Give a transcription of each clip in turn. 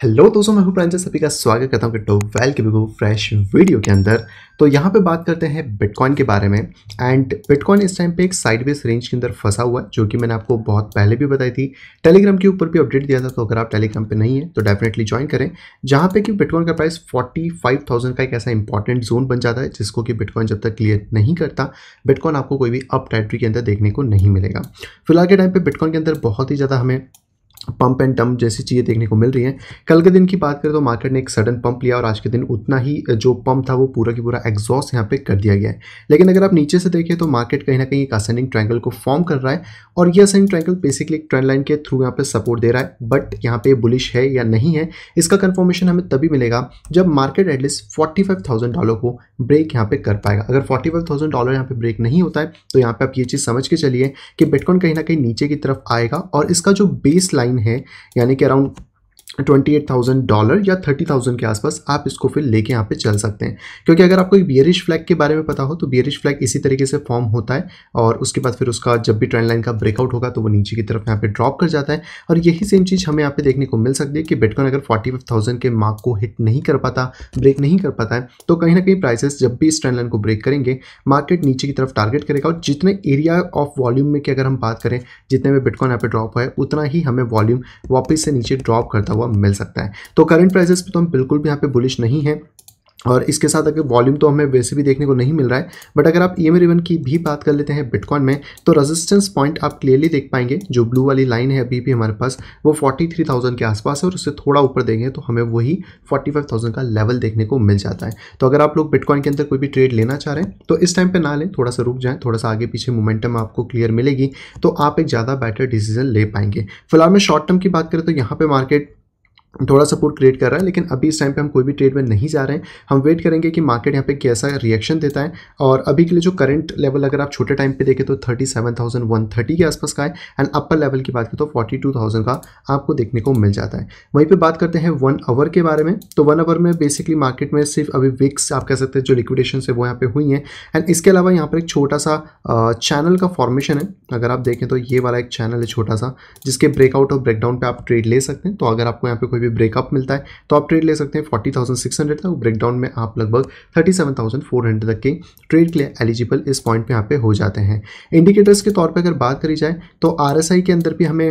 Hello दोस्तों, मैं हूं प्रांजल। सभी का स्वागत करता हूं वेल के फ्रेश वीडियो के अंदर। तो यहाँ पे बात करते हैं बिटकॉइन के बारे में। एंड बिटकॉइन इस टाइम पे एक साइडवेज रेंज के अंदर फंसा हुआ है, जो कि मैंने आपको बहुत पहले भी बताई थी। टेलीग्राम के ऊपर भी अपडेट दिया था, तो अगर आप टेलीग्राम पे नहीं है तो डेफिनेटली ज्वाइन करें, जहाँ पे कि बिटकॉइन का प्राइस 45,000 का एक ऐसा इंपॉर्टेंट जोन बन जाता है, जिसको कि बिटकॉइन जब तक क्लियर नहीं करता, बिटकॉइन आपको कोई भी अप टेरिटरी के अंदर देखने को नहीं मिलेगा। फिलहाल के टाइम पे बिटकॉइन के अंदर बहुत ही ज़्यादा हमें पंप एंड डंप जैसी चीज़ें देखने को मिल रही हैं। कल के दिन की बात करें तो मार्केट ने एक सडन पंप लिया और आज के दिन उतना ही जो पंप था वो पूरा की पूरा एग्जॉस्ट यहाँ पे कर दिया गया है। लेकिन अगर आप नीचे से देखें तो मार्केट कहीं ना कहीं एक असेंडिंग ट्रायंगल को फॉर्म कर रहा है, और ये असेंडिंग ट्रायंगल बेसिकली एक ट्रेंड लाइन के थ्रू यहाँ पे सपोर्ट दे रहा है। बट यहाँ पे बुलिश है या नहीं है, इसका कंफर्मेशन हमें तभी मिलेगा जब मार्केट एटलीस्ट $45,000 को ब्रेक यहाँ पे कर पाएगा। अगर $45,000 यहाँ पे ब्रेक नहीं होता है तो यहाँ पे आप ये चीज़ समझ के चलिए कि बिटकॉइन कहीं ना कहीं नीचे की तरफ आएगा, और इसका जो बेस लाइन है यानी कि अराउंड $28,000 या 30,000 के आसपास आप इसको फिर लेके यहाँ पे चल सकते हैं। क्योंकि अगर आपको एक बियरिश फ्लैग के बारे में पता हो तो बियरिश फ्लैग इसी तरीके से फॉर्म होता है, और उसके बाद फिर उसका जब भी ट्रेंड लाइन का ब्रेकआउट होगा तो वो नीचे की तरफ यहाँ पे ड्रॉप कर जाता है। और यही सेम चीज़ हमें यहाँ पे देखने को मिल सकती है कि बिटकॉइन अगर 45,000 के मार्क को हिट नहीं कर पाता, ब्रेक नहीं कर पाता है, तो कहीं ना कहीं प्राइसेस जब भी इस ट्रेंड लाइन को ब्रेक करेंगे, मार्केट नीचे की तरफ टारगेट करेगा। और जितने एरिया ऑफ वॉल्यूम में की अगर हम बात करें, जितने में बिटकॉइन यहाँ पे ड्रॉप है, उतना ही हमें वॉल्यूम वापस से नीचे ड्रॉप करता हुआ मिल सकता है। तो करंट प्राइसेस पे तो हम बिल्कुल भी यहाँ पे बुलिश नहीं है, और इसके साथ अगर वॉल्यूम तो हमें वैसे भी देखने को नहीं मिल रहा है। बट अगर आप EMA रिबन की भी बात कर लेते हैं बिटकॉइन में, तो रेजिस्टेंस पॉइंट आप क्लियरली देख पाएंगे। जो ब्लू वाली लाइन है अभी भी हमारे पास, वो 43,000 के आसपास है, और उससे थोड़ा ऊपर देंगे तो हमें वही 45,000 का लेवल देखने को मिल जाता है। तो अगर आप लोग बिटकॉइन के अंदर कोई भी ट्रेड लेना चाह रहे हैं तो इस टाइम पर ना लें, थोड़ा सा रुक जाएँ, थोड़ा सा आगे पीछे मोमेंटम आपको क्लियर मिलेगी तो आप एक ज़्यादा बेटर डिसीजन ले पाएंगे। फिलहाल में शॉर्ट टर्म की बात करें तो यहाँ पे मार्केट थोड़ा सपोर्ट क्रिएट कर रहा है, लेकिन अभी इस टाइम पे हम कोई भी ट्रेड में नहीं जा रहे हैं। हम वेट करेंगे कि मार्केट यहाँ पे कैसा रिएक्शन देता है। और अभी के लिए जो करंट लेवल अगर आप छोटे टाइम पे देखें तो 37,130 के आसपास का है, एंड अपर लेवल की बात करें तो 42,000 का आपको देखने को मिल जाता है। वहीं पे बात करते हैं 1 आवर के बारे में। तो 1 आवर में बेसिकली मार्केट में सिर्फ अभी विक्स आप कह सकते हैं जो लिक्विडेशन है वो यहाँ पे हुई हैं, एंड इसके अलावा यहाँ पर एक छोटा सा चैनल का फॉर्मेशन है। अगर आप देखें तो ये वाला एक चैनल है छोटा सा, जिसके ब्रेकआउट और ब्रेकडाउन पे आप ट्रेड ले सकते हैं। तो अगर आपको यहाँ पे कोई ब्रेकअप मिलता है तो आप ट्रेड ले सकते हैं 40,600 तक। ब्रेकडाउन में आप लगभग 37,400 तक के ट्रेड के लिए एलिजिबल इस पॉइंट पे यहाँ पे हो जाते हैं। इंडिकेटर्स के तौर पे अगर बात करी जाए तो RSI के अंदर भी हमें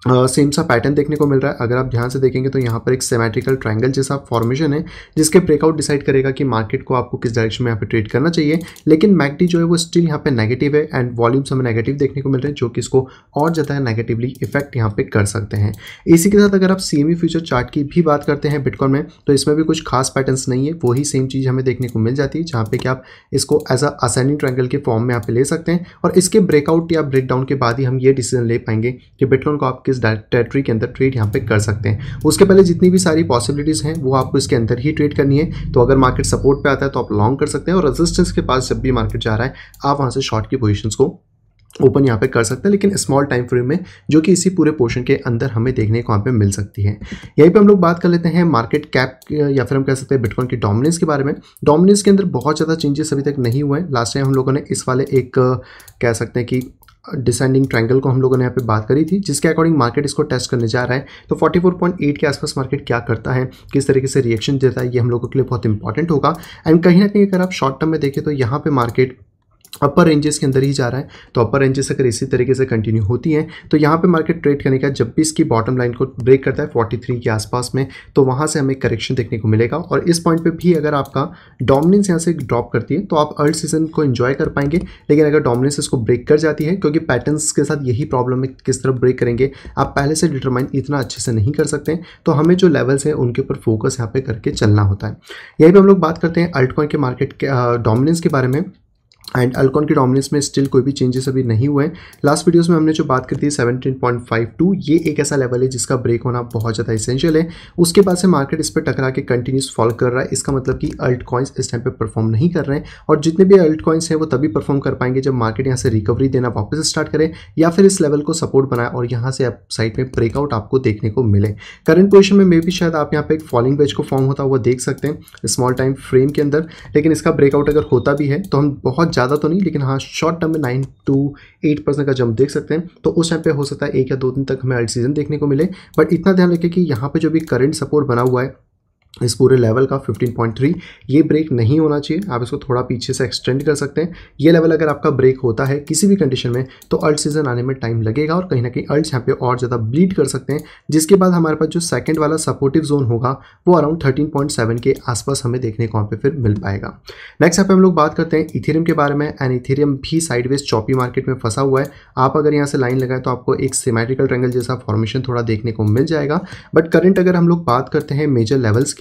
सेम सा पैटर्न देखने को मिल रहा है। अगर आप ध्यान से देखेंगे तो यहाँ पर एक सिमेट्रिकल ट्रायंगल जैसा फॉर्मेशन है, जिसके ब्रेकआउट डिसाइड करेगा कि मार्केट को आपको किस डायरेक्शन में यहाँ पे ट्रेड करना चाहिए। लेकिन मैकडी जो है वो स्टिल यहाँ पे नेगेटिव है, एंड वॉल्यूम्स हमें नेगेटिव देखने को मिल रहे हैं, जो कि इसको और ज़्यादा नेगेटिवली इफेक्ट यहाँ पे कर सकते हैं। इसी के साथ अगर आप CME फ्यूचर चार्ट की भी बात करते हैं बिटकॉइन में, तो इसमें भी कुछ खास पैटर्न्स नहीं है, वही सेम चीज़ हमें देखने को मिल जाती है, जहाँ पे कि आप इसको एज अ असेंडिंग ट्रायंगल के फॉर्म में यहाँ पे ले सकते हैं। और इसके ब्रेकआउट या ब्रेकडाउन के बाद ही हम ये डिसीजन ले पाएंगे कि बिटकॉइन को आप किस टेरिटरी अंदर ट्रेड यहाँ पे कर सकते हैं। उसके पहले जितनी भी सारी पॉसिबिलिटीज हैं वो आपको इसके अंदर ही ट्रेड करनी है। तो अगर मार्केट सपोर्ट पे आता है तो आप लॉन्ग कर सकते हैं, और रेजिस्टेंस के पास जब भी मार्केट जा रहा है आप वहां से शॉर्ट की पोजीशंस को ओपन यहाँ पे कर सकते हैं, लेकिन स्मॉल टाइम फ्रेम में, जो कि इसी पूरे पोर्शन के अंदर हमें देखने को यहाँ पे मिल सकती है। यहीं पे हम लोग बात कर लेते हैं मार्केट कैप या फिर हम कह सकते हैं बिटकॉइन की डोमिनेंस के बारे में। डोमिनेंस के अंदर बहुत ज़्यादा चेंजेस अभी तक नहीं हुए हैं। लास्ट टाइम हम लोगों ने इस वाले एक कह सकते हैं कि डिसेंडिंग ट्रायंगल को हम लोगों ने यहाँ पे बात करी थी, जिसके अकॉर्डिंग मार्केट इसको टेस्ट करने जा रहा है। तो 44.8 के आसपास मार्केट क्या करता है, किस तरीके से रिएक्शन देता है, ये हम लोगों के लिए बहुत इंपॉर्टेंट होगा। एंड कहीं ना कहीं अगर आप शॉर्ट टर्म में देखें तो यहाँ पे मार्केट अपर रेंजेस के अंदर ही जा रहा है। तो अपर रेंजेस अगर इसी तरीके से कंटिन्यू होती हैं तो यहाँ पे मार्केट ट्रेड करने का, जब भी इसकी बॉटम लाइन को ब्रेक करता है 43 के आसपास में, तो वहाँ से हमें करेक्शन देखने को मिलेगा। और इस पॉइंट पे भी अगर आपका डोमिनेंस यहाँ से ड्रॉप करती है तो आप अर्ल्ड सीजन को एंजॉय कर पाएंगे। लेकिन अगर डोमिनेंस इसको ब्रेक कर जाती है, क्योंकि पैटर्न्स के साथ यही प्रॉब्लम है, किस तरफ ब्रेक करेंगे आप पहले से डिटरमाइन इतना अच्छे से नहीं कर सकते, तो हमें जो लेवल्स हैं उनके ऊपर फोकस यहाँ पे करके चलना होता है। यहीं पर हम लोग बात करते हैं अल्टकॉइन के मार्केट के डोमिनेंस के बारे में। एंड अल्टकॉइन की डोमिनेंस में स्टिल कोई भी चेंजेस अभी नहीं हुए हैं। लास्ट वीडियोस में हमने जो बात की थी 17.52, ये एक ऐसा लेवल है जिसका ब्रेक होना बहुत ज़्यादा इसेंशियल है। उसके बाद से मार्केट इस पर टकरा के कंटिन्यूस फॉल कर रहा है। इसका मतलब कि अल्ट कॉइन्स इस टाइम पे परफॉर्म नहीं कर रहे हैं, और जितने भी अल्ट कॉइन्स हैं वो तभी परफॉर्म कर पाएंगे जब मार्केट यहाँ से रिकवरी देना वापस स्टार्ट करे, या फिर इस लेवल को सपोर्ट बनाए और यहाँ से आप साइड में ब्रेकआउट आपको देखने को मिले। करंट पोजिशन में मे भी शायद आप यहाँ पे एक फॉलिंग वेज को फॉर्म होता हुआ देख सकते हैं स्मॉल टाइम फ्रेम के अंदर, लेकिन इसका ब्रेकआउट अगर होता भी है तो हम बहुत ज़्यादा तो नहीं, लेकिन हाँ शॉर्ट टर्म में 9 to 8% का जंप देख सकते हैं। तो उस टाइम पे हो सकता है 1 या 2 दिन तक हमें अल्ट सीजन देखने को मिले। बट इतना ध्यान रखें कि यहाँ पे जो भी करंट सपोर्ट बना हुआ है इस पूरे लेवल का 15.3, ये ब्रेक नहीं होना चाहिए। आप इसको थोड़ा पीछे से एक्सटेंड कर सकते हैं। ये लेवल अगर आपका ब्रेक होता है किसी भी कंडीशन में तो अल्ट सीजन आने में टाइम लगेगा और कहीं ना कहीं अल्ट्स यहाँ पे और ज़्यादा ब्लीड कर सकते हैं, जिसके बाद हमारे पास जो सेकंड वाला सपोर्टिव जोन होगा वो अराउंड 13.7 के आसपास हमें देखने को वहाँ पे फिर मिल पाएगा। नेक्स्ट यहाँ पे हम लोग बात करते हैं इथेरियम के बारे में। एंड इथेरियम भी साइडवेज चॉपी मार्केट में फंसा हुआ है। आप अगर यहाँ से लाइन लगाए तो आपको एक सिमेट्रिकल ट्रायंगल जैसा फॉर्मेशन थोड़ा देखने को मिल जाएगा। बट करंट अगर हम लोग बात करते हैं मेजर लेवल्स की,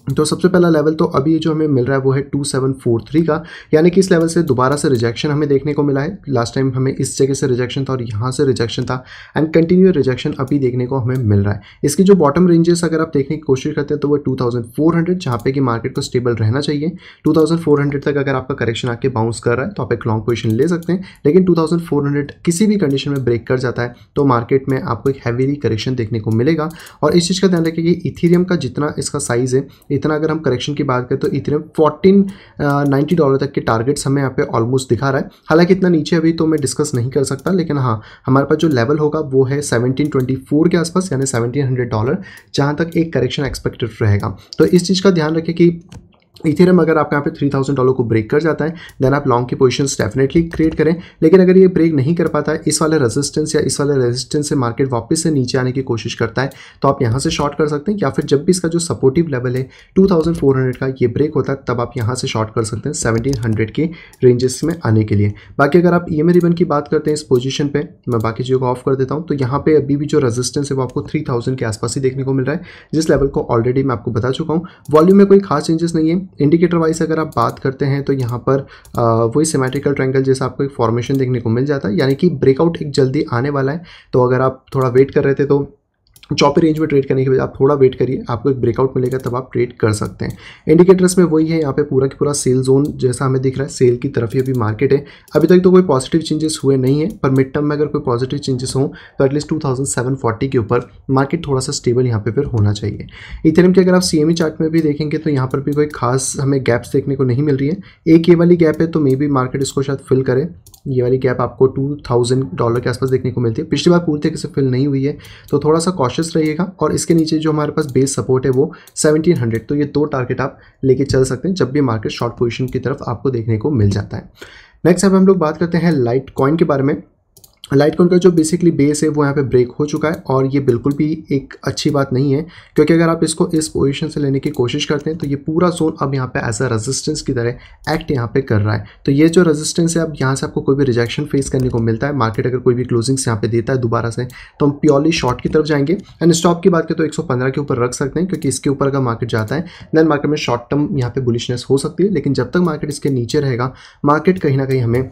तो सबसे पहला लेवल तो अभी जो हमें मिल रहा है वो है 2743 का, यानी कि इस लेवल से दोबारा से रिजेक्शन हमें देखने को मिला है। लास्ट टाइम हमें इस जगह से रिजेक्शन था और यहाँ से रिजेक्शन था एंड कंटिन्यू रिजेक्शन अभी देखने को हमें मिल रहा है। इसकी जो बॉटम रेंजेस अगर आप देखने की कोशिश करते हैं तो वो 2400, जहाँ पे कि मार्केट को स्टेबल रहना चाहिए। 2400 तक अगर आपका करेक्शन आके बाउंस कर रहा है तो आप एक लॉन्ग पोजिशन ले सकते हैं, लेकिन 2400 किसी भी कंडीशन में ब्रेक कर जाता है तो मार्केट में आपको एक हैवीली करेक्शन देखने को मिलेगा। और इस चीज़ का ध्यान रखिए कि इथेरियम का जितना इसका साइज़ है, इतना अगर हम करेक्शन की बात करें तो इथेरियम $1490 तक के टारगेट्स हमें यहाँ पे ऑलमोस्ट दिखा रहा है। हालांकि इतना नीचे अभी तो मैं डिस्कस नहीं कर सकता, लेकिन हाँ हमारे पास जो लेवल होगा वो है 1724 के आसपास, यानी $1700, जहाँ तक एक करेक्शन एक्सपेक्टेड रहेगा। तो इस चीज़ का ध्यान रखें कि इथेरियम अगर आपका यहाँ पे $3000 को ब्रेक कर जाता है देन आप लॉन्ग की पोजीशंस डेफिनेटली क्रिएट करें। लेकिन अगर ये ब्रेक नहीं कर पाता है, इस वाले रेजिस्टेंस या इस वाले रेजिस्टेंस से मार्केट वापस से नीचे आने की कोशिश करता है, तो आप यहाँ से शॉर्ट कर सकते हैं। या फिर जब भी इसका जो सपोर्टिव लेवल है 2400 का ये ब्रेक होता है तब आप यहाँ से शॉर्ट कर सकते हैं 1700 के रेंजेस में आने के लिए। बाकी अगर आप EMA रिबन की बात करते हैं इस पोजीशन पे, मैं बाकी चीज़ों को ऑफ कर देता हूँ, तो यहाँ पे अभी भी जो रेजिस्टेंस है वो आपको 3000 के आसपास ही देखने को मिल रहा है, जिस लेवल को ऑलरेडी मैं आपको बता चुका हूँ। वॉल्यूम में कोई खास चेंजेस नहीं है। इंडिकेटर वाइज अगर आप बात करते हैं तो यहाँ पर वही सिमेट्रिकल ट्रायंगल जैसा आपको एक फॉर्मेशन देखने को मिल जाता है, यानी कि ब्रेकआउट एक जल्दी आने वाला है। तो अगर आप थोड़ा वेट कर रहे थे तो चॉपी रेंज में ट्रेड करने के बाद आप थोड़ा वेट करिए, आपको एक ब्रेकआउट मिलेगा तब आप ट्रेड कर सकते हैं। इंडिकेटर्स में वही है, यहाँ पे पूरा की पूरा सेल जोन जैसा हमें दिख रहा है, सेल की तरफ ही अभी मार्केट है। अभी तक तो कोई पॉजिटिव चेंजेस हुए नहीं है, पर मिड टर्म में अगर कोई पॉजिटिव चेंजेस हो तो एटलीस्ट 2740 के ऊपर मार्केट थोड़ा सा स्टेबल यहाँ पे फिर होना चाहिए। इथेरियम के अगर आप CME चार्ट में भी देखेंगे तो यहाँ पर भी कोई खास हमें गैप्स देखने को नहीं मिल रही है। एक ये वाली गैप है तो मे बी मार्केट इसको शायद फिल करे। ये वाली गैप आपको $2000 के आसपास देखने को मिलती है, पिछली बार पूरी तरीके से फिल नहीं हुई है, तो थोड़ा सा कॉशियस रहिएगा। और इसके नीचे जो हमारे पास बेस सपोर्ट है वो 1700, तो ये 2 टारगेट आप लेके चल सकते हैं जब भी मार्केट शॉर्ट पोजीशन की तरफ आपको देखने को मिल जाता है। नेक्स्ट अब हम लोग बात करते हैं लाइट कॉइन के बारे में। लाइट कॉइन का जो बेसिकली बेस है वो यहाँ पे ब्रेक हो चुका है और ये बिल्कुल भी एक अच्छी बात नहीं है, क्योंकि अगर आप इसको इस पोजीशन से लेने की कोशिश करते हैं तो ये पूरा जोन अब यहाँ पे एज अ रेजिस्टेंस की तरह एक्ट यहाँ पे कर रहा है। तो ये जो रेजिस्टेंस है, अब यहाँ से आपको कोई भी रिजेक्शन फेस करने को मिलता है, मार्केट अगर कोई भी क्लोजिंग्स यहाँ पे देता है दोबारा से, तो हम प्योरली शॉर्ट की तरफ जाएंगे। एंड स्टॉप की बात करें तो 115 के ऊपर रख सकते हैं, क्योंकि इसके ऊपर अगर मार्केट जाता है देन मार्केट में शॉर्ट टर्म यहाँ पे बुलिशनेस हो सकती है। लेकिन जब तक मार्केट इसके नीचे रहेगा, मार्केट कहीं ना कहीं हमें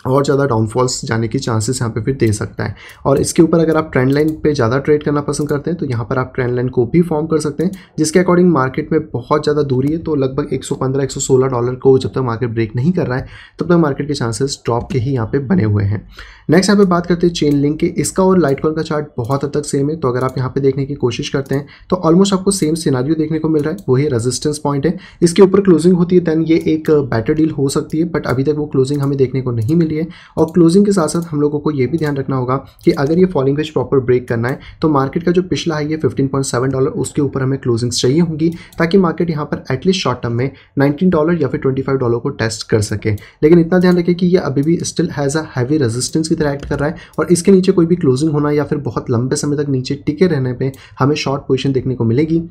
और ज़्यादा डाउनफॉल्स जाने की चांसेस यहाँ पे फिर दे सकता है। और इसके ऊपर अगर आप ट्रेंड लाइन पे ज़्यादा ट्रेड करना पसंद करते हैं तो यहाँ पर आप ट्रेंड लाइन को भी फॉर्म कर सकते हैं, जिसके अकॉर्डिंग मार्केट में बहुत ज़्यादा दूरी है। तो लगभग $115-116 को जब तक मार्केट ब्रेक नहीं कर रहा है तब तक मार्केट के चांसेस ड्रॉप के ही यहाँ पे बने हुए हैं। नेक्स्ट यहाँ पे बात करते हैं चेन लिंक के। इसका और लाइट कॉइन का चार्ट बहुत हद तक सेम है, तो अगर आप यहाँ पे देखने की कोशिश करते हैं तो ऑलमोस्ट आपको सेम सिनारियो देखने को मिल रहा है। वही रेजिस्टेंस पॉइंट है, इसके ऊपर क्लोजिंग होती है देन ये एक बेटर डील हो सकती है, बट अभी तक वो क्लोजिंग हमें देखने को नहीं मिली है। और क्लोजिंग के साथ साथ हम लोगों को ये भी ध्यान रखना होगा कि अगर ये फॉलिंग वेज प्रॉपर ब्रेक करना है तो मार्केट का जो पिछला हाई है $15.7, उसके ऊपर हमें क्लोजिंग्स चाहिए होंगी, ताकि मार्केट यहाँ पर एटलीस्ट शॉर्ट टर्म में $19 या फिर $25 को टेस्ट कर सके। लेकिन इतना ध्यान रखें कि ये अभी भी still has a heavy resistance की तरह एक्ट कर रहा है और इसके नीचे कोई भी क्लोजिंग होना या फिर बहुत लंबे समय तक नीचे टिके रहने पे हमें शॉर्ट पोजीशन देखने को मिलेगी।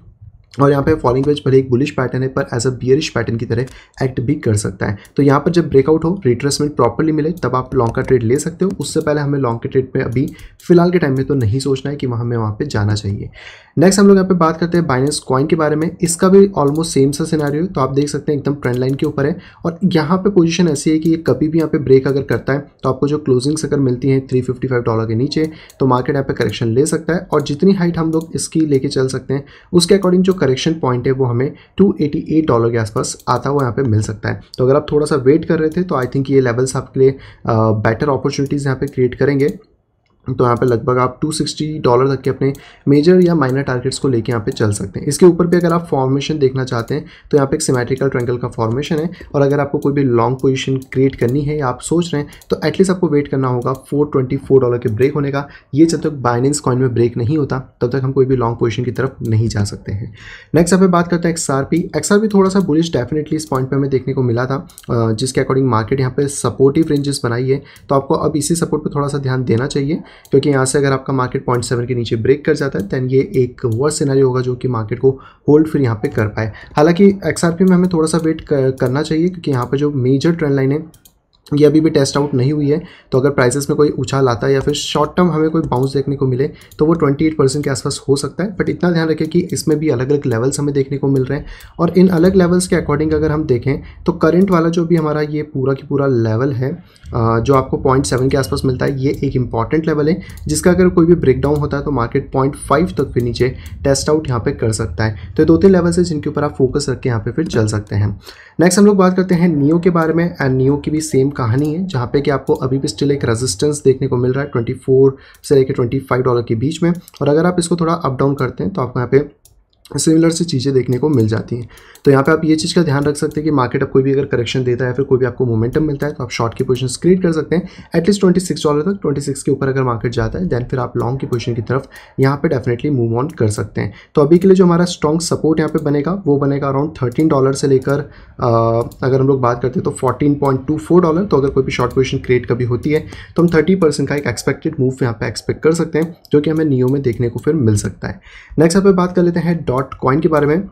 और यहाँ पे फॉलिंग वेज भले एक बुलिश पैटर्न है, पर एज अ बियरिश पैटर्न की तरह एक्ट भी कर सकता है। तो यहाँ पर जब ब्रेकआउट हो, रिट्रेसमेंट प्रॉपर्ली मिले, तब आप लॉन्ग का ट्रेड ले सकते हो। उससे पहले हमें लॉन्ग के ट्रेड पे अभी फिलहाल के टाइम में तो नहीं सोचना है कि हमें वहाँ पे जाना चाहिए। नेक्स्ट हम लोग यहाँ पे बात करते हैं बाइनेंस कॉइन के बारे में। इसका भी ऑलमोस्ट सेम सा सिनेरियो, तो आप देख सकते हैं एकदम ट्रेंड लाइन के ऊपर है और यहाँ पे पोजीशन ऐसी है कि ये कभी भी यहाँ पे ब्रेक अगर करता है तो आपको जो क्लोजिंग्स अगर मिलती हैं $355 के नीचे, तो मार्केट यहाँ पे करेक्शन ले सकता है। और जितनी हाइट हम लोग इसकी लेके चल सकते हैं उसके अकॉर्डिंग जो करेक्शन पॉइंट है वो हमें $288 के आसपास आता हुआ यहाँ पे मिल सकता है। तो अगर आप थोड़ा सा वेट कर रहे थे तो आई थिंक ये लेवल्स आपके लिए बेटर अपॉर्चुनिटीज़ यहाँ पे क्रिएट करेंगे। तो यहाँ पे लगभग आप $260 तक के अपने मेजर या माइनर टारगेट्स को लेके यहाँ पे चल सकते हैं। इसके ऊपर भी अगर आप फॉर्मेशन देखना चाहते हैं तो यहाँ पे एक सिमेट्रिकल ट्रायंगल का फॉर्मेशन है, और अगर आपको कोई भी लॉन्ग पोजीशन क्रिएट करनी है या आप सोच रहे हैं तो एटलीस्ट आपको वेट करना होगा $424 के ब्रेक होने का। ये जब तक बाइनेंस कॉइन में ब्रेक नहीं होता तब तक हम कोई भी लॉन्ग पोजीशन की तरफ नहीं जा सकते हैं। नेक्स्ट यहाँ पे बात करते हैं XRP थोड़ा सा बुलिश डेफिनेटली इस पॉइंट पर हमें देखने को मिला था, जिसके अकॉर्डिंग मार्केट यहाँ पे सपोर्टिव रेंजेस बनाई है। तो आपको अब इसी सपोर्ट पर थोड़ा सा ध्यान देना चाहिए, क्योंकि यहाँ से अगर आपका मार्केट 0.7 के नीचे ब्रेक कर जाता है दैन ये एक वर्स्ट सिनेरियो होगा जो कि मार्केट को होल्ड फिर यहाँ पे कर पाए। हालांकि XRP में हमें थोड़ा सा वेट करना चाहिए, क्योंकि यहाँ पे जो मेजर ट्रेंड लाइन है ये अभी भी टेस्ट आउट नहीं हुई है। तो अगर प्राइसेस में कोई उछाल आता है या फिर शॉर्ट टर्म हमें कोई बाउंस देखने को मिले तो वो 28% के आसपास हो सकता है। बट इतना ध्यान रखें कि इसमें भी अलग अलग लेवल्स हमें देखने को मिल रहे हैं, और इन अलग लेवल्स के अकॉर्डिंग अगर हम देखें तो करंट वाला जो भी हमारा ये पूरा की पूरा लेवल है जो आपको 0.7 के आसपास मिलता है, ये एक इंपॉर्टेंट लेवल है जिसका अगर कोई भी ब्रेकडाउन होता है तो मार्केट 0.5 तक फिर नीचे टेस्ट आउट यहाँ पे कर सकता है। तो 2-3 लेवल्स है जिनके ऊपर आप फोकस रख के यहाँ पे फिर चल सकते हैं। नेक्स्ट हम लोग बात करते हैं नियो के बारे में, एंड नियो की भी सेम कहानी है, जहाँ पे कि आपको अभी भी स्टिल एक रेजिस्टेंस देखने को मिल रहा है 24 से लेकर $25 के बीच में, और अगर आप इसको थोड़ा अप डाउन करते हैं तो आपको यहाँ पे सिमिलर सी चीज़ें देखने को मिल जाती हैं। तो यहाँ पे आप ये चीज़ का ध्यान रख सकते हैं कि मार्केट अब कोई भी अगर करेक्शन देता है या फिर कोई भी आपको मोमेंटम मिलता है तो आप शॉर्ट की पोजीशन क्रिएट कर सकते हैं एटलीस्ट $26 तक। 26 के ऊपर अगर मार्केट जाता है दैन फिर आप लॉन्ग की पोजीशन की तरफ यहाँ पे डेफिनेटली मूव ऑन कर सकते हैं। तो अभी के लिए जो हमारा स्ट्रॉन्ग सपोर्ट यहाँ पे बनेगा वो बनेगा अराउंड $13 से लेकर अगर हम लोग बात करते हैं तो $14.24। तो अगर कोई भी शॉर्ट पोजीशन क्रिएट कभी होती है तो हम 30% का एक एक्सपेक्टेड मूव यहाँ पे एक्सपेक्ट कर सकते हैं, जो कि हमें नियो में देखने को फिर मिल सकता है। नेक्स्ट यहाँ पे बात कर लेते हैं डॉट कॉइन के बारे में।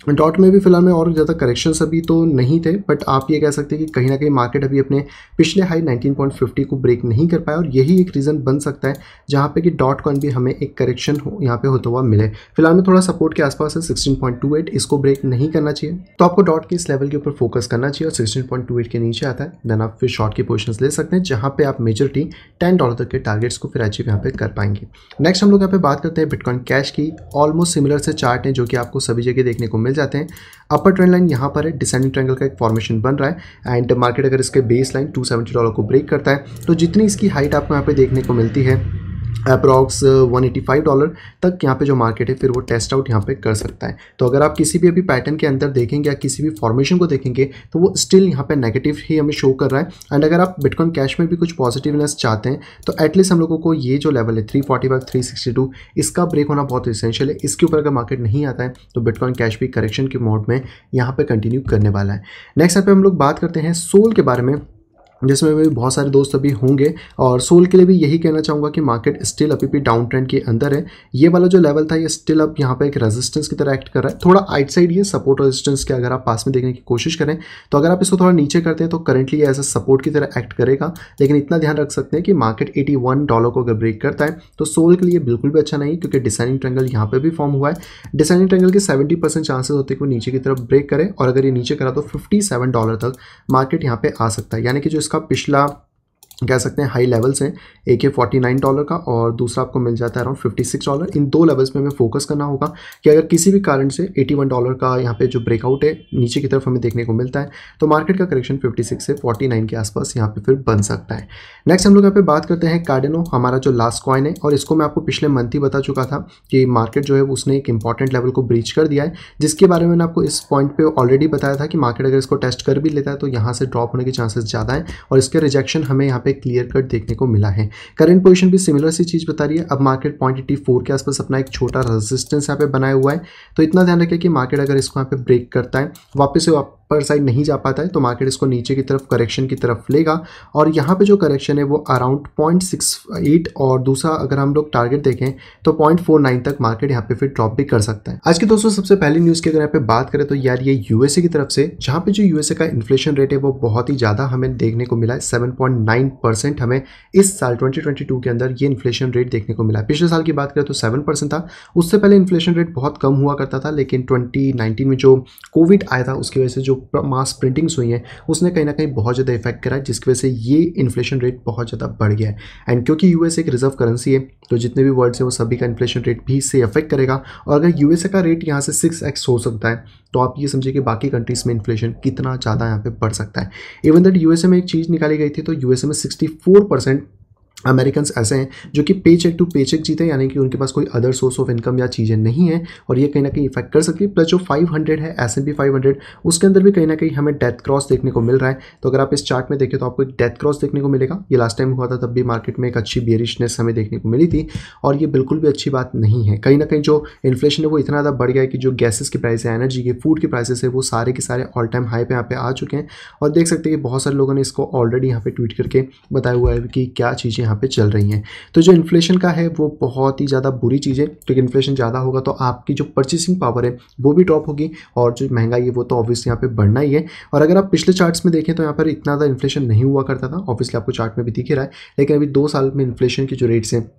डॉट में भी फिलहाल में और ज़्यादा करेक्शंस अभी तो नहीं थे, बट आप ये कह सकते हैं कि कहीं ना कहीं मार्केट अभी अपने पिछले हाई 19.50 को ब्रेक नहीं कर पाया, और यही एक रीज़न बन सकता है जहाँ पे कि डॉट कॉइन भी हमें एक करेक्शन यहाँ पे होता हुआ मिले। फिलहाल में थोड़ा सपोर्ट के आसपास है 16.28, इसको ब्रेक नहीं करना चाहिए। तो आपको डॉट के इस लेवल के ऊपर फोकस करना चाहिए, और 16.28 के नीचे आता है देन आप फिर शॉर्ट की पोजिशन ले सकते हैं, जहाँ पे आप मेजॉरिटी $10 तक के टारगेट्स को फिर अचीव यहाँ पे कर पाएंगे। नेक्स्ट हम लोग यहाँ पे बात करते हैं बिटकॉइन कैश की। ऑलमोस्ट सिमिलर से चार्ट हैं जो कि आपको सभी जगह देखने को मिल जाते हैं। अपर ट्रेंड लाइन यहाँ पर है, डिसेंडिंग ट्रायंगल का एक फॉर्मेशन बन रहा है, एंड मार्केट अगर इसके बेस लाइन $270 को ब्रेक करता है तो जितनी इसकी हाइट आपको यहाँ पे देखने को मिलती है अप्रॉक्स $185 तक यहाँ पे जो मार्केट है फिर वो टेस्ट आउट यहाँ पे कर सकता है। तो अगर आप किसी भी अभी पैटर्न के अंदर देखेंगे या किसी भी फॉर्मेशन को देखेंगे तो वो स्टिल यहाँ पे नेगेटिव ही हमें शो कर रहा है। एंड अगर आप बिटकॉइन कैश में भी कुछ पॉजिटिवनेस चाहते हैं तो एटलीस्ट हम लोगों को ये जो लेवल है 345 362 इसका ब्रेक होना बहुत एसेंशियल है। इसके ऊपर अगर मार्केट नहीं आता है तो बिटकॉइन कैश भी करेक्शन के मोड में यहाँ पे कंटिन्यू करने वाला है। नेक्स्ट यहाँ पे हम लोग बात करते हैं सोल के बारे में, जिसमें भी बहुत सारे दोस्त अभी होंगे, और सोल के लिए भी यही कहना चाहूँगा कि मार्केट स्टिल अभी भी डाउन ट्रेंड के अंदर है। ये वाला जो लेवल था ये स्टिल अब यहाँ पे एक रेजिस्टेंस की तरह एक्ट कर रहा है, थोड़ा आइट साइड ये सपोर्ट रेजिस्टेंस के अगर आप पास में देखने की कोशिश करें तो अगर आप इसको थोड़ा नीचे करते हैं तो करंटली एज अ सपोर्ट की तरह एक्ट करेगा। लेकिन इतना ध्यान रख सकते हैं कि मार्केट $81 को अगर ब्रेक करता है तो सोल के लिए बिल्कुल भी अच्छा नहीं, क्योंकि डिसेंडिंग ट्रायंगल यहाँ पे भी फॉर्म हुआ है। डिसेंडिंग ट्रायंगल के 70% चांसेस होते हैं कि वो नीचे की तरफ ब्रेक करे, और अगर ये नीचे करा तो $57 तक मार्केट यहाँ पे आ सकता है। यानी कि जो इसका पिछला कह सकते हैं हाई लेवल्स हैं, एक है $49 का और दूसरा आपको मिल जाता है अराउंड $56। इन दो लेवल्स में हमें फोकस करना होगा कि अगर किसी भी कारण से $81 का यहाँ पे जो ब्रेकआउट है नीचे की तरफ हमें देखने को मिलता है तो मार्केट का करेक्शन 56 से 49 के आसपास यहाँ पे फिर बन सकता है। नेक्स्ट हम लोग यहाँ पे बात करते हैं कार्डिनो, हमारा जो लास्ट कॉइन है, और इसको मैं आपको पिछले मंथ ही बता चुका था कि मार्केट जो है उसने एक इंपॉर्टेंट लेवल को ब्रीच कर दिया है, जिसके बारे में मैंने आपको इस पॉइंट पर ऑलरेडी बताया था कि मार्केट अगर इसको टेस्ट कर भी लेता है तो यहाँ से ड्रॉप होने के चांसेस ज़्यादा है, और इसके रिजेक्शन हमें यहाँ पे क्लियर कट देखने को मिला है। करंट पोजीशन भी सिमिलर सी चीज बता रही है। अब मार्केट 0.84 के आसपास अपना एक छोटा रेजिस्टेंस यहाँ पे बनाया हुआ है। तो इतना ध्यान रखें कि मार्केट अगर इसको यहाँ पे ब्रेक करता है, वापस से अपर साइड नहीं जा पाता है, तो मार्केट इसको नीचे की तरफ करेक्शन की तरफ लेगा, और यहाँ पे जो करेक्शन है वो अराउंड 0.68, और दूसरा अगर हम लोग टारगेट देखें तो 0.49 तक मार्केट यहाँ पे फिर ड्रॉप भी कर सकता है। आज के दोस्तों सबसे पहली न्यूज़ की अगर यहाँ पे बात करें तो यार ये यूएसए की तरफ से, जहाँ पे जो यूएसए का इन्फ्लेशन रेट है वो बहुत ही ज़्यादा हमें देखने को मिला है। 7.9% हमें इस साल 2022 के अंदर ये इन्फ्लेशन रेट देखने को मिला है। पिछले साल की बात करें तो 7% था, उससे पहले इन्फ्लेशन रेट बहुत कम हुआ करता था, लेकिन 2019 में जो कोविड आया था उसकी वजह से जो मास प्रिंटिंग्स हुई हैं उसने कहीं ना कहीं बहुत ज़्यादा इफेक्ट करा है, जिसकी वजह से ये इन्फ्लेशन रेट बहुत ज़्यादा बढ़ गया है। एंड क्योंकि यूएस एक रिजर्व करेंसी है तो जितने भी वर्ल्ड से वो सभी का इन्फ्लेशन रेट भी इससे इफेक्ट करेगा, और अगर यूएसए का रेट यहाँ से 6x हो सकता है तो आप ये समझिए कि बाकी कंट्रीज में इन्फ्लेशन कितना ज़्यादा यहाँ पे बढ़ सकता है। इवन दैट यूएसए में एक चीज़ निकाली गई थी तो यूएसए में 64% अमेरिकन्स ऐसे हैं जो कि पे चेक टू पे चेक जीते हैं, यानी कि उनके पास कोई अदर सोर्स ऑफ इनकम या चीज़ें नहीं है, और ये कहीं ना कहीं इफेक्ट कर सकती है। प्लस जो 500 है S&P 500, उसके अंदर भी कहीं ना कहीं हमें डेथ क्रॉस देखने को मिल रहा है। तो अगर आप इस चार्ट में देखें तो आपको एक डेथ क्रॉस देखने को मिलेगा। ये लास्ट टाइम हुआ था, तब भी मार्केट में एक अच्छी बेरिशनेस हमें देखने को मिली थी, और ये बिल्कुल भी अच्छी बात नहीं है। कहीं ना कहीं जो इन्फ्लेशन है वो इतना ज़्यादा बढ़ गया है कि जो गैसेस की प्राइस है, एनर्जी के, फूड की प्राइसेस है, वो सारे के सारे ऑल टाइम हाई पे यहाँ पे आ चुके हैं। और देख सकते हैं कि बहुत सारे लोगों ने इसको ऑलरेडी यहाँ पे ट्वीट करके बताया हुआ है कि क्या चीज़ें यहाँ पे चल रही हैं। तो जो इन्फ्लेशन का है वो बहुत ही ज़्यादा बुरी चीज़ है, क्योंकि इन्फ्लेशन ज़्यादा होगा तो आपकी जो परचेसिंग पावर है वो भी ड्रॉप होगी, और जो महंगाई है वो तो ऑब्वियसली यहाँ पे बढ़ना ही है। और अगर आप पिछले चार्ट्स में देखें तो यहाँ पर इतना ज़्यादा इन्फ्लेशन नहीं हुआ करता था, ऑब्वियसली आपको चार्ट में भी दिख रहा है, लेकिन अभी 2 साल में इन्फ्लेशन की जो रेट्स हैं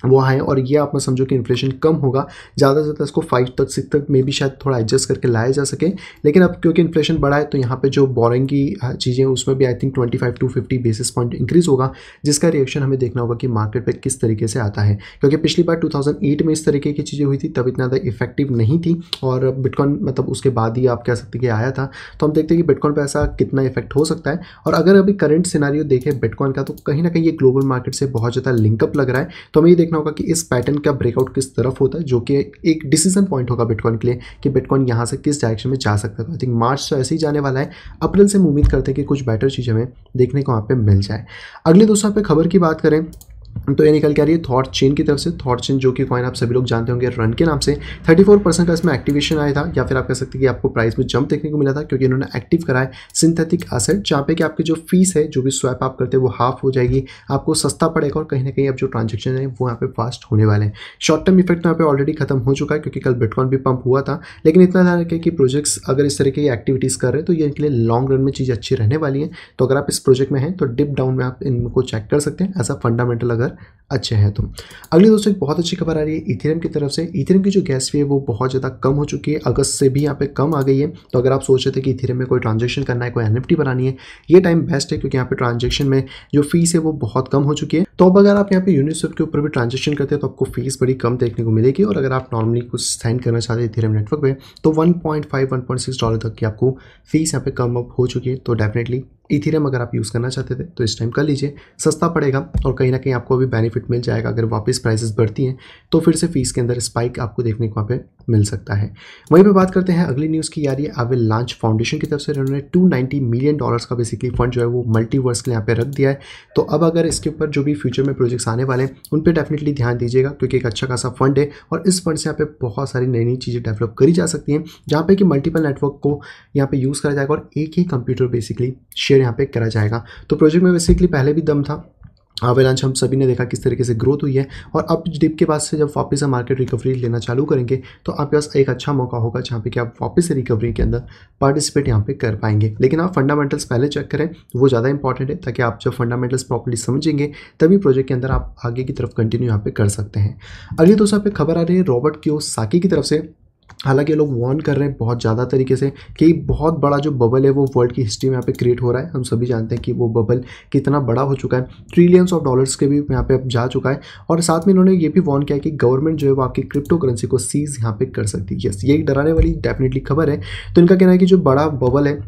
वो है, और ये आप मत समझो कि इन्फ्लेशन कम होगा, ज़्यादा से ज़्यादा इसको 5 तक 6 तक में भी शायद थोड़ा एडजस्ट करके लाया जा सके। लेकिन अब क्योंकि इन्फ्लेशन बढ़ा है तो यहाँ पे जो बोरिंग की चीज़ें उसमें भी I think 25 to 50 basis point increase होगा, जिसका रिएक्शन हमें देखना होगा कि मार्केट पे किस तरीके से आता है। क्योंकि पिछली बार 2008 में इस तरीके की चीज़ें हुई थी, तब इतना ज़्यादा इफेक्टिव नहीं थी, और बिटकॉइन मतलब उसके बाद ही आप कह सकते हैं कि आया था। तो हम देखते हैं कि बिटकॉइन पर ऐसा कितना इफेक्ट हो सकता है। और अगर अभी करंट सिनारियो देखें बिटकॉइन का, तो कहीं ना कहीं ये ग्लोबल मार्केट से बहुत ज़्यादा लिंकअप लग रहा है। तो हमें ये देखना होगा कि इस पैटर्न का ब्रेकआउट किस तरफ होता है, जो कि एक डिसीजन पॉइंट होगा बिटकॉइन के लिए कि बिटकॉइन यहाँ से किस डायरेक्शन में जा सकता है। आई थिंक मार्च तो ऐसे ही जाने वाला है, अप्रैल से हम उम्मीद करते हैं कि कुछ बेटर चीज़ हमें देखने को वहाँ पे मिल जाए। अगले दोस्तों पे खबर की बात करें तो ये निकल के आ रही है थॉट चेन की तरफ से। थॉट चेन जो कि कॉइन आप सभी लोग जानते होंगे रन के नाम से, 34% का इसमें एक्टिवेशन आया था, या फिर आप कह सकते हैं कि आपको प्राइस में जंप देखने को मिला था, क्योंकि इन्होंने एक्टिव करा है सिंथेटिक एसेट, जहाँ पे कि आपकी जो फीस है, जो भी स्वैप आप करते हैं वो हाफ हो जाएगी, आपको सस्ता पड़ेगा, और कहीं ना कहीं अब जो ट्रांजेक्शन है वो यहाँ पे फास्ट होने वाले हैं। शॉर्ट टर्म इफेक्ट यहाँ पे ऑलरेडी खत्म हो चुका है, क्योंकि कल बिटकॉइन भी पंप हुआ था। लेकिन इतना ध्यान रखें कि प्रोजेक्ट्स अगर इस तरह की एक्टिविटीज़ कर रहे हैं तो ये इनके लिए लॉन्ग रन में चीज़ अच्छी रहने वाली है। तो अगर आप इस प्रोजेक्ट में हैं तो डिप डाउन में आप इनको चेक कर सकते हैं एज अ फंडामेंटल अगर अच्छे हैं तो। अगली दोस्तों एक बहुत अच्छी खबर आ रही है इथेरियम की तरफ से। इथेरियम की जो गैस फी है वो बहुत ज़्यादा कम हो चुकी है, अगस्त से भी यहाँ पे कम आ गई है। तो अगर आप सोच रहे थे कि इथेरियम में कोई ट्रांजेक्शन करना है, कोई NFT बनानी है, ये टाइम बेस्ट है, क्योंकि यहाँ पे ट्रांजेक्शन में जो फीस है वो बहुत कम हो चुकी है। तो अब अगर आप यहाँ पे यूनिस्विफ्ट के ऊपर भी ट्रांजेक्शन करते हैं तो आपको फीस बड़ी कम देखने को मिलेगी, और अगर आप नॉर्मली कुछ साइन करना चाहते हैं इथेरियम नेटवर्क पे तो $1.5-1.6 तक की आपको फीस यहाँ पे कम अप हो चुकी है। तो डेफिनेटली इथेरियम अगर आप यूज़ करना चाहते थे तो इस टाइम कर लीजिए, सस्ता पड़ेगा, और कहीं ना कहीं आपको अभी बेनिफिट मिल जाएगा। अगर वापस प्राइसेस बढ़ती हैं तो फिर से फीस के अंदर स्पाइक आपको देखने को वहाँ पे मिल सकता है। वहीं पे बात करते हैं अगली न्यूज़ की, यार ये अवेलांच फाउंडेशन की तरफ से उन्होंने $290 मिलियन का बेसिकली फंड जो है वो मल्टीवर्स के लिए यहाँ पे रख दिया है। तो अब अगर इसके ऊपर जो भी फ्यूचर में प्रोजेक्ट्स आने वाले हैं उन पर डेफिनेटली ध्यान दीजिएगा, क्योंकि एक अच्छा खासा फंड है, और इस फंड से यहाँ पे बहुत सारी नई नई चीज़ें डेवलप करी जा सकती हैं, जहाँ पे कि मल्टीपल नेटवर्क को यहाँ पे यूज़ करा जाएगा और एक ही कंप्यूटर बेसिकली शेयर यहाँ पे करा जाएगा। तो प्रोजेक्ट में बेसिकली पहले भी दम था, अवेलांच हम सभी ने देखा किस तरीके से ग्रोथ हुई है, और अब डिप के बाद से जब वापस से मार्केट रिकवरी लेना चालू करेंगे तो आपके पास एक अच्छा मौका होगा जहाँ पे कि आप वापस से रिकवरी के अंदर पार्टिसिपेट यहाँ पे कर पाएंगे। लेकिन आप फंडामेंटल्स पहले चेक करें, वो ज़्यादा इंपॉर्टेंट है, ताकि आप जब फंडामेंटल्स प्रॉपर्ली समझेंगे तभी प्रोजेक्ट के अंदर आप आगे की तरफ कंटिन्यू यहाँ पे कर सकते हैं। अगली दोस्तों पे खबर आ रही है रॉबर्ट कियोसाकी की तरफ से। हालांकि लोग वार्न कर रहे हैं बहुत ज़्यादा तरीके से कि बहुत बड़ा जो बबल है वो वर्ल्ड की हिस्ट्री में यहाँ पे क्रिएट हो रहा है। हम सभी जानते हैं कि वो बबल कितना बड़ा हो चुका है, ट्रिलियंस ऑफ डॉलर्स के भी यहाँ पे अब जा चुका है, और साथ में इन्होंने ये भी वार्न किया है कि गवर्नमेंट जो है वो आपकी क्रिप्टो करेंसी को सीज यहाँ पे कर सकती है। यस, ये एक डराने वाली डेफिनेटली खबर है। तो इनका कहना है कि जो बड़ा बबल है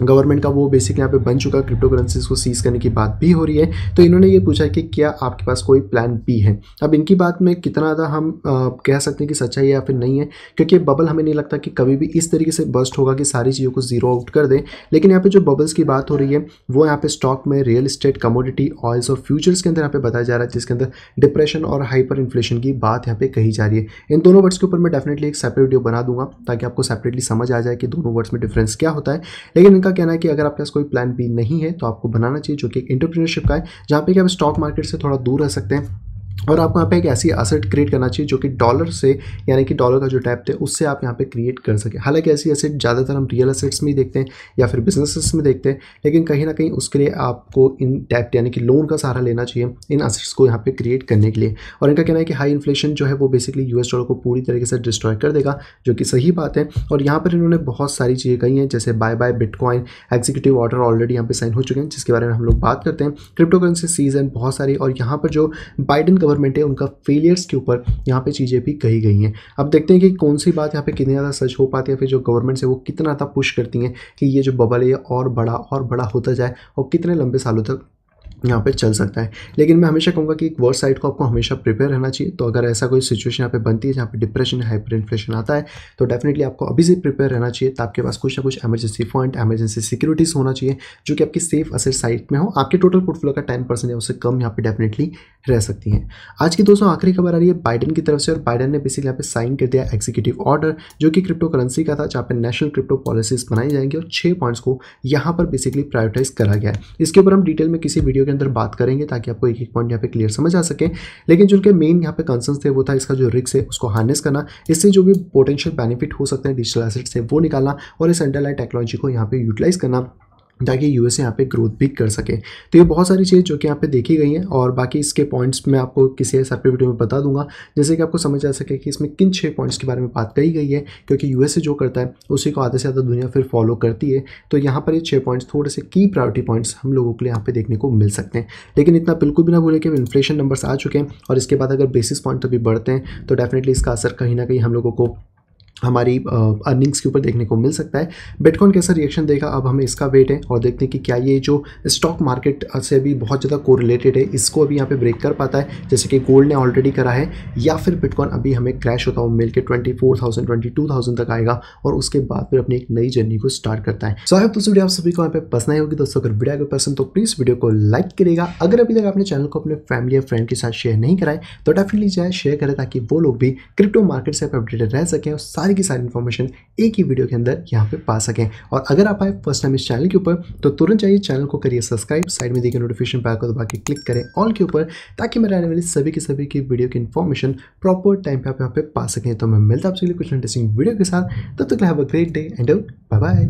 गवर्नमेंट का वो बेसिकली यहाँ पे बन चुका है, क्रिप्टो करेंसीज को सीज करने की बात भी हो रही है। तो इन्होंने ये पूछा है कि क्या आपके पास कोई प्लान बी है। अब इनकी बात में कितना ज़्यादा हम कह सकते हैं कि सच्चाई है या फिर नहीं है, क्योंकि बबल हमें नहीं लगता कि कभी भी इस तरीके से बस्ट होगा कि सारी चीज़ों को जीरो आउट कर दे। लेकिन यहाँ पे जो बबल्स की बात हो रही है वो यहाँ पे स्टॉक में, रियल एस्टेट, कमोडिटी, ऑयल्स और फ्यूचर्स के अंदर यहाँ पे बताया जा रहा है, जिसके अंदर डिप्रेशन और हाइपर इन्फ्लेशन की बात यहाँ पे कही जा रही है। इन दोनों वर्ड्स के ऊपर मैं डेफिनेटली एक सेपरेट वीडियो बना दूंगा, ताकि आपको सेपरेटली समझ आ जाए कि दोनों वर्ड्स में डिफरेंस क्या होता है। लेकिन इनका कहना है कि अगर आपके कोई प्लान बी नहीं है तो आपको बनाना चाहिए, जो कि एंटरप्रेन्योरशिप का है, जहां पे कि आप स्टॉक मार्केट से थोड़ा दूर रह सकते हैं, और आपको यहाँ पे एक ऐसी एसेट क्रिएट करना चाहिए जो कि डॉलर से, यानी कि डॉलर का जो डेप्थ है उससे आप यहाँ पे क्रिएट कर सके। हालांकि ऐसी एसेट ज़्यादातर हम रियल एसेट्स में ही देखते हैं या फिर बिजनेसेस में देखते हैं, लेकिन कहीं ना कहीं उसके लिए आपको इन डेप्थ यानी कि लोन का सहारा लेना चाहिए इन एसेट्स को यहाँ पे क्रिएट करने के लिए। और इनका कहना है कि हाई इन्फ्लेशन जो है वो बेसिकली US डॉलर को पूरी तरीके से डिस्ट्रॉय कर देगा, जो कि सही बात है। और यहाँ पर इन्होंने बहुत सारी चीज़ें कही हैं, जैसे bye bye bitcoin, executive order already यहाँ पे साइन हो चुके हैं, जिसके बारे में हम लोग बात करते हैं, क्रिप्टो करेंसी सीजन बहुत सारी, और यहाँ पर जो बाइडेन गवर्नमेंट है उनका फेलियर्स के ऊपर यहाँ पे चीज़ें भी कही गई हैं। अब देखते हैं कि कौन सी बात यहाँ पे कितनी ज़्यादा सच हो पाती है, फिर जो गवर्नमेंट है वो कितना ज़्यादा पुश करती हैं कि ये जो बबल है और बड़ा होता जाए और कितने लंबे सालों तक यहाँ पे चल सकता है। लेकिन मैं हमेशा कहूँगा कि एक वर्स्ट साइड को आपको हमेशा प्रिपेयर रहना चाहिए। तो अगर ऐसा कोई सिचुएशन यहाँ पे बनती है जहाँ पे डिप्रेशन, हाइपर इन्फ्लेशन आता है, तो डेफिनेटली आपको अभी से प्रिपेयर रहना चाहिए। तो आपके पास कुछ ना कुछ इमरजेंसी फंड, इमरजेंसी सिक्योरिटीज होना चाहिए जो कि आपकी सेफ असेट साइड में हो। आपके टोटल पोर्टफोलियो का 10% या उससे कम यहाँ पे डेफिनेटली रह सकती हैं। आज की दोस्तों आखिरी खबर आ रही है बाइडेन की तरफ से, और बाइडेन ने बेसिकली यहाँ पे साइन कर दिया एग्जीक्यूटिव ऑर्डर जो कि क्रिप्टो करेंसी का था, जहाँ पे नेशनल क्रिप्टो पॉलिसीज बनाई जाएंगी और 6 पॉइंट्स को यहाँ पर बेसिकली प्रायोरिटाइज करा गया है। इसके ऊपर हम डिटेल में किसी वीडियो के अंदर बात करेंगे ताकि आपको एक एक पॉइंट यहाँ पे क्लियर समझ आ सके। लेकिन जो उनके मेन यहाँ पे कंसर्न्स थे वो था इसका जो रिस्क है उसको हार्नेस करना, इससे जो भी पोटेंशियल बेनिफिट हो सकते हैं डिजिटल एसेट्स से वो निकालना, और इस अंडरलाइन टेक्नोलॉजी को यहाँ पे यूटिलाइज करना ताकि यूएसए यहाँ पे ग्रोथ भी कर सके। तो ये बहुत सारी चीज़ जो कि यहाँ पे देखी गई हैं, और बाकी इसके पॉइंट्स मैं आपको किसी सेपरेट वीडियो में बता दूंगा जैसे कि आपको समझ आ सके कि इसमें किन 6 पॉइंट्स के बारे में बात कही गई है, क्योंकि यूएसए जो करता है उसी को आधे से ज़्यादा दुनिया फिर फॉलो करती है। तो यहाँ पर ये 6 पॉइंट्स थोड़े से की प्रायोरिटी पॉइंट्स हम लोगों के लिए यहाँ पे देखने को मिल सकते हैं। लेकिन इतना बिल्कुल भी ना भूलें कि इन्फ्लेशन नंबर्स आ चुके हैं, और इसके बाद अगर बेसिस पॉइंट अभी बढ़ते हैं तो डेफिनेटली इसका असर कहीं ना कहीं हम लोगों को हमारी अर्निंग्स के ऊपर देखने को मिल सकता है। बिटकॉइन कैसा रिएक्शन देगा, अब हमें इसका वेट है और देखते हैं कि क्या ये जो स्टॉक मार्केट से भी बहुत ज़्यादा कोरिलेटेड है इसको अभी यहाँ पे ब्रेक कर पाता है जैसे कि गोल्ड ने ऑलरेडी करा है, या फिर बिटकॉइन अभी हमें क्रैश होता हुआ मिल के 24,000 22,000 तक आएगा और उसके बाद फिर अपनी एक नई जर्नी को स्टार्ट करता है। सो आई होप दोस्तों वीडियो आप सभी को यहाँ पे पसंद आई होगी। दोस्तों अगर वीडियो को पसंद तो प्लीज़ वीडियो को लाइक करेगा। अगर अभी तक आपने चैनल को अपने फैमिली या फ्रेंड के साथ शेयर नहीं कराए तो डेफिनेटली जाए शेयर करें ताकि वो लोग भी क्रिप्टो मार्केट से अपडेटेड रह सकें और सारी की सारी इन्फॉर्मेशन एक ही वीडियो के अंदर यहाँ पे पा सकें। और अगर आप आए फर्स्ट टाइम इस चैनल के ऊपर तो तुरंत जाइए चैनल को करिए सब्सक्राइब, साइड में दिखे नोटिफिकेशन बेल को दबा के क्लिक करें ऑल के ऊपर ताकि मेरे आने वाली सभी की वीडियो की इन्फॉर्मेशन प्रॉपर टाइम पे आप यहाँ पे पा सकें। तो मैं मिलता आपसे कुछ इंटरेस्टिंग वीडियो के साथ, तब तक have a great day and bye bye.